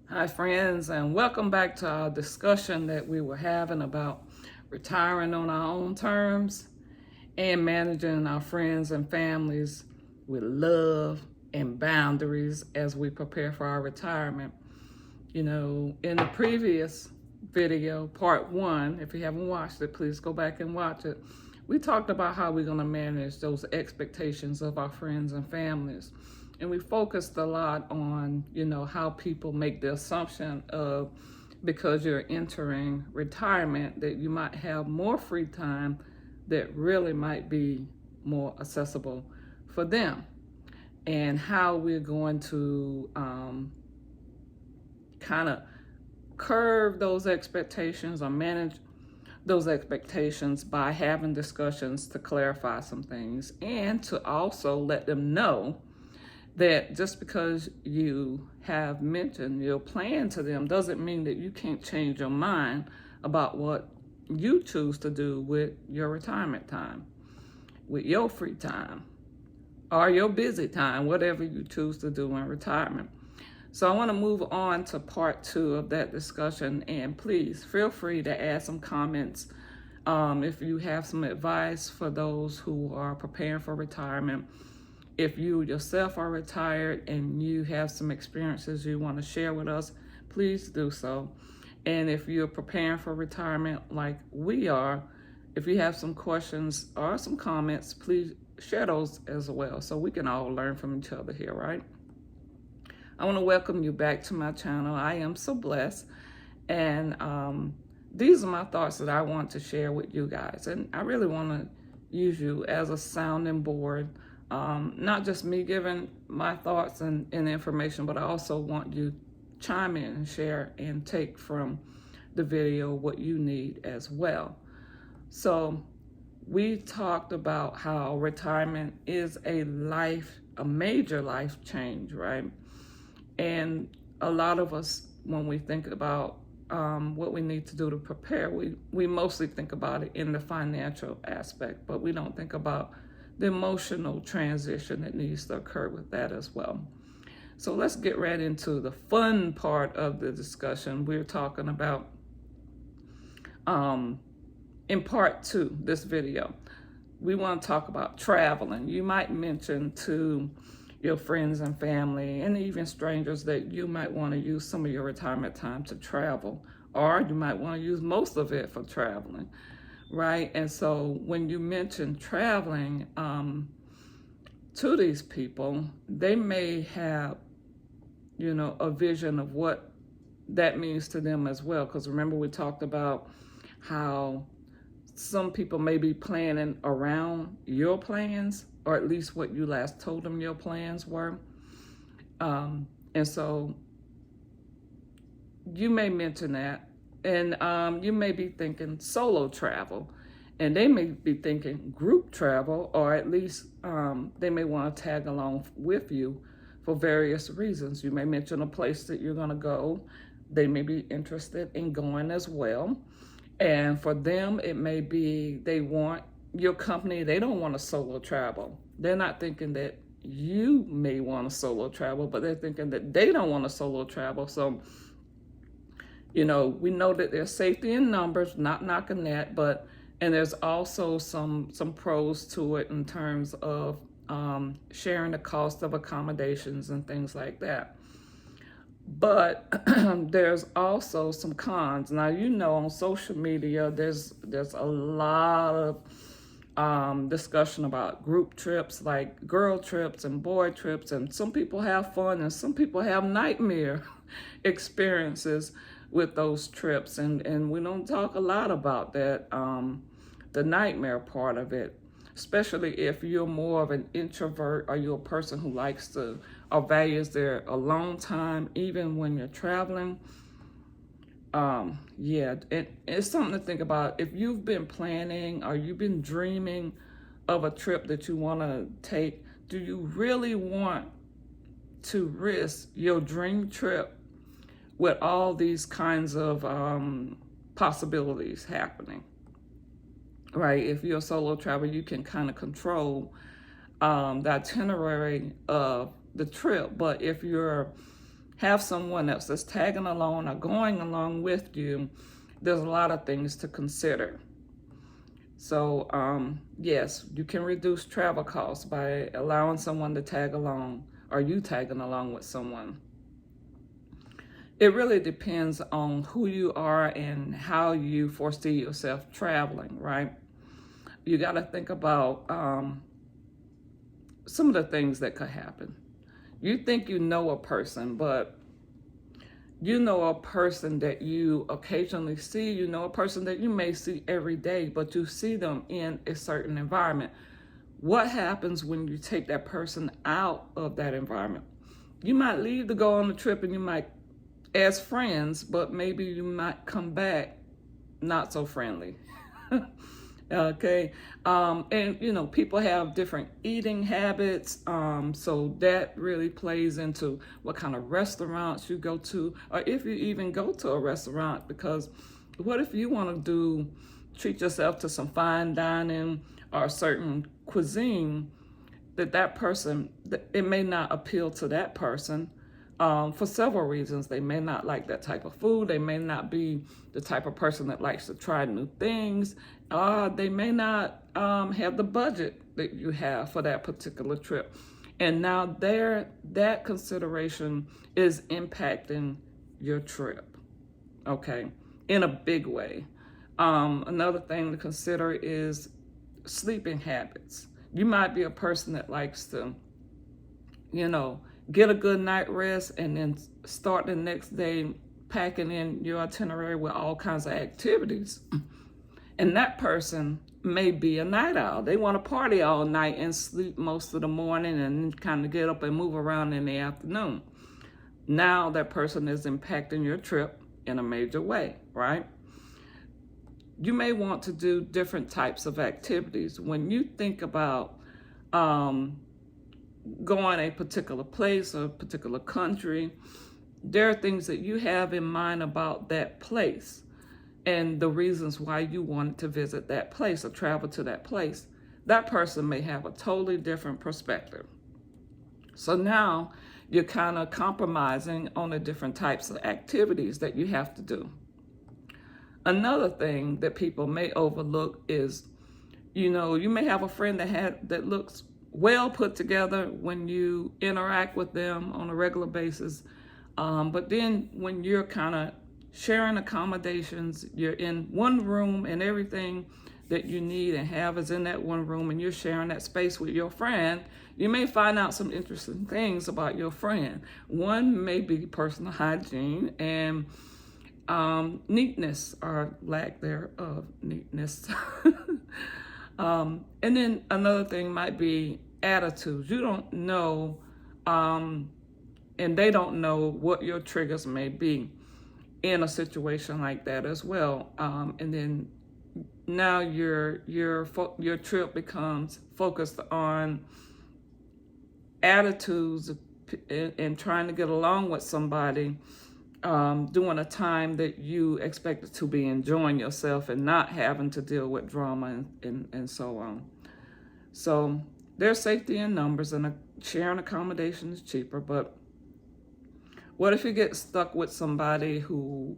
Hi, friends, and welcome back to our discussion that we were having about retiring on our own terms and managing our friends and families with love and boundaries as we prepare for our retirement. In the previous video, part one, if you haven't watched it, please go back and watch it. We talked about how we're going to manage those expectations of our friends and families. And we focused a lot on, how people make the assumption of because you're entering retirement that you might have more free time that really might be more accessible for them, and how we're going to kind of curve those expectations or manage those expectations by having discussions to clarify some things and to also let them know that just because you have mentioned your plan to them doesn't mean that you can't change your mind about what you choose to do with your retirement time, with your free time, or your busy time, whatever you choose to do in retirement. So I want to move on to part two of that discussion, and please feel free to add some comments if you have some advice for those who are preparing for retirement. If you yourself are retired and you have some experiences you want to share with us, please do so. And if you're preparing for retirement like we are, if you have some questions or some comments, please share those as well so we can all learn from each other here, right? I want to welcome you back to my channel. I am SoBlezz, and these are my thoughts that I want to share with you guys. And I really want to use you as a sounding board, not just me giving my thoughts and information, but I also want you to chime in and share and take from the video what you need as well. So we talked about how retirement is a major life change, right? And a lot of us, when we think about what we need to do to prepare, we mostly think about it in the financial aspect, but we don't think about the emotional transition that needs to occur with that as well. So let's get right into the fun part of the discussion. We're talking about, in part two, this video, we want to talk about traveling. You might mention to your friends and family and even strangers that you might want to use some of your retirement time to travel, or you might want to use most of it for traveling, right? And so when you mention traveling to these people, they may have, a vision of what that means to them as well. Because remember, we talked about how some people may be planning around your plans, or at least what you last told them your plans were. And so you may mention that, and you may be thinking solo travel, and they may be thinking group travel, or at least they may want to tag along with you for various reasons. You may mention a place that you're going to go. They may be interested in going as well. And for them, it may be they want your company. They don't want to solo travel. They're not thinking that you may want to solo travel, but they're thinking that they don't want to solo travel. So, we know that there's safety in numbers, not knocking that, and there's also some pros to it in terms of sharing the cost of accommodations and things like that. But there's also some cons. Now, on social media, there's a lot of discussion about group trips, like girl trips and boy trips, and some people have fun and some people have nightmare experiences with those trips, and we don't talk a lot about that, the nightmare part of it, especially if you're more of an introvert or you're a person who likes to or values their alone time even when you're traveling. It's something to think about. If you've been planning or you've been dreaming of a trip that you want to take, do you really want to risk your dream trip with all these kinds of possibilities happening? Right? If you're a solo traveler, you can kind of control the itinerary of the trip. But if you're have someone else that's tagging along or going along with you, there's a lot of things to consider. So yes, you can reduce travel costs by allowing someone to tag along, or you tagging along with someone. It really depends on who you are and how you foresee yourself traveling, right? You got to think about some of the things that could happen. You think you know a person, but you know a person that you occasionally see, you know a person that you may see every day, but you see them in a certain environment. What happens when you take that person out of that environment? You might leave to go on the trip and you might as friends, but maybe you might come back not so friendly. Okay. And you know, people have different eating habits. So that really plays into what kind of restaurants you go to, or if you even go to a restaurant, because what if you want to treat yourself to some fine dining or a certain cuisine that person, it may not appeal to that person. For several reasons. They may not like that type of food. They may not be the type of person that likes to try new things. They may not have the budget that you have for that particular trip. And now that consideration is impacting your trip, okay, in a big way. Another thing to consider is sleeping habits. You might be a person that likes to, get a good night rest and then start the next day packing in your itinerary with all kinds of activities. And that person may be a night owl. They want to party all night and sleep most of the morning and kind of get up and move around in the afternoon. Now that person is impacting your trip in a major way, right? You may want to do different types of activities. When you think about going a particular place or a particular country, there are things that you have in mind about that place and the reasons why you wanted to visit that place or travel to that place. That person may have a totally different perspective. So now you're kind of compromising on the different types of activities that you have to do. Another thing that people may overlook is, you may have a friend that looks well put together when you interact with them on a regular basis. But then when you're kind of sharing accommodations, you're in one room and everything that you need and have is in that one room, and you're sharing that space with your friend, you may find out some interesting things about your friend. One may be personal hygiene and neatness or lack thereof neatness. And then another thing might be attitudes. You don't know, and they don't know what your triggers may be in a situation like that as well. And then now your trip becomes focused on attitudes and trying to get along with somebody during a time that you expected to be enjoying yourself and not having to deal with drama and so on. So there's safety in numbers, and sharing accommodation is cheaper. But what if you get stuck with somebody who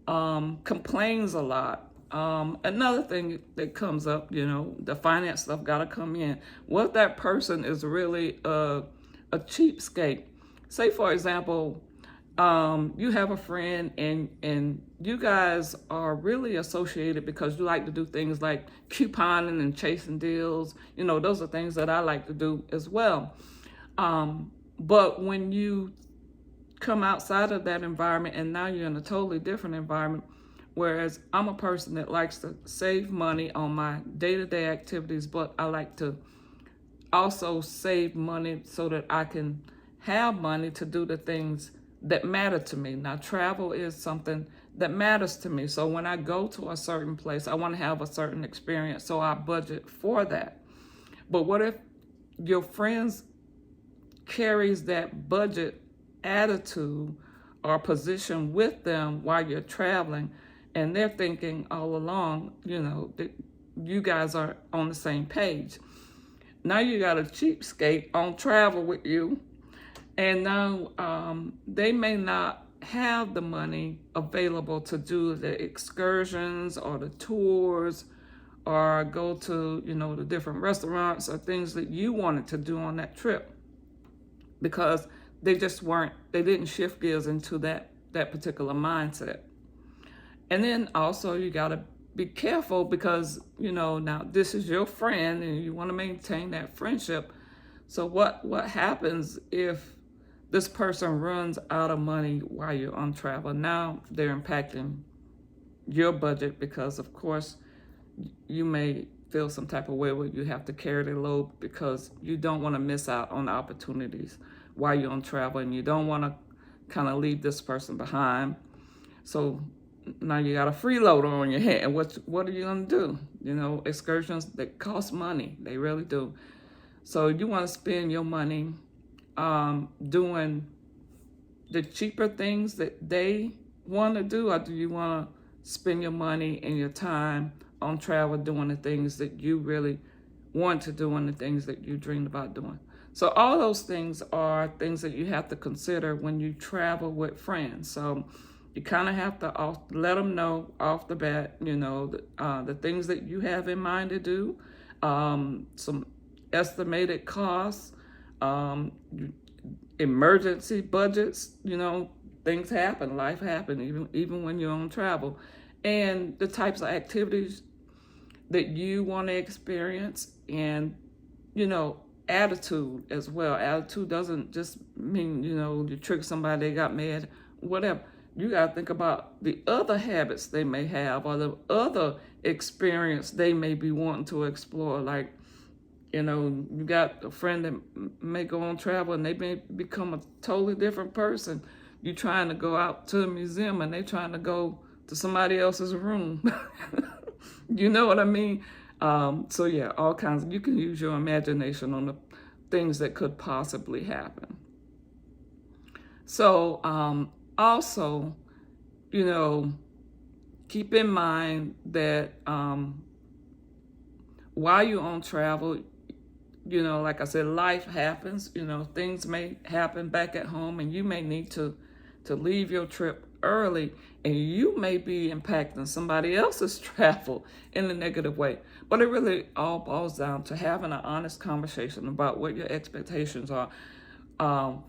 complains a lot? Another thing that comes up, the finance stuff got to come in. What if that person is really a cheapskate? Say, for example, you have a friend and you guys are really associated because you like to do things like couponing and chasing deals. Those are things that I like to do as well. But when you come outside of that environment and now you're in a totally different environment, whereas I'm a person that likes to save money on my day-to-day activities, but I like to also save money so that I can have money to do the things that matter to me. Now, travel is something that matters to me. So when I go to a certain place, I want to have a certain experience, so I budget for that. But what if your friends carries that budget attitude or position with them while you're traveling, and they're thinking all along, that you guys are on the same page? Now you got a cheapskate on travel with you, And now they may not have the money available to do the excursions or the tours or go to, the different restaurants or things that you wanted to do on that trip, because they didn't shift gears into that particular mindset. And then also you got to be careful, because, now this is your friend and you want to maintain that friendship. So what happens if this person runs out of money while you're on travel? Now they're impacting your budget, because of course you may feel some type of way where you have to carry the load, because you don't want to miss out on opportunities while you're on travel, and you don't want to kind of leave this person behind. So now you got a freeloader on your hand. What are you gonna do? Excursions, they cost money. They really do. So you want to spend your money doing the cheaper things that they want to do, or do you want to spend your money and your time on travel doing the things that you really want to do and the things that you dreamed about doing? So all those things are things that you have to consider when you travel with friends. So you kind of have to let them know off the bat, the things that you have in mind to do, some estimated costs, emergency budgets. Things happen, life happens, even when you're on travel, and the types of activities that you want to experience, and attitude as well. Attitude doesn't just mean you trick somebody, they got mad, whatever. You got to think about the other habits they may have, or the other experience they may be wanting to explore. Like, you got a friend that may go on travel and they may become a totally different person. You trying to go out to a museum and they trying to go to somebody else's room. You know what I mean? So yeah, all kinds. You can use your imagination on the things that could possibly happen. So also, keep in mind that while you're on travel, like I said, life happens. Things may happen back at home, and you may need to leave your trip early, and you may be impacting somebody else's travel in a negative way. But it really all boils down to having an honest conversation about what your expectations are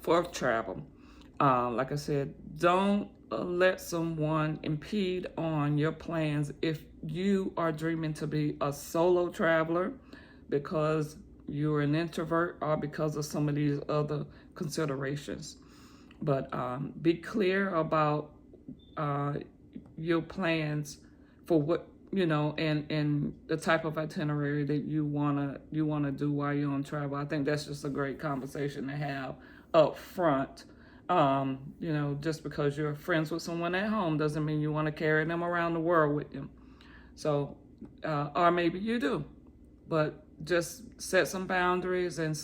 for travel. Like I said, don't let someone impede on your plans if you are dreaming to be a solo traveler, because you're an introvert, or because of some of these other considerations. But be clear about your plans for what and the type of itinerary that you wanna do while you're on travel. I think that's just a great conversation to have up front. Just because you're friends with someone at home doesn't mean you want to carry them around the world with you. So, or maybe you do, but just set some boundaries and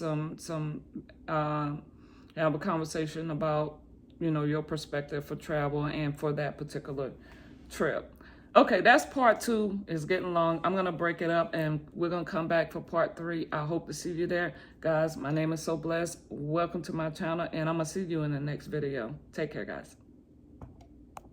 have a conversation about your perspective for travel and for that particular trip. Okay, that's part 2. It's getting long. I'm gonna break it up and we're gonna come back for part 3. I hope to see you there. Guys, my name is SoBlezz. Welcome to my channel, and I'm gonna see you in the next video. Take care, guys.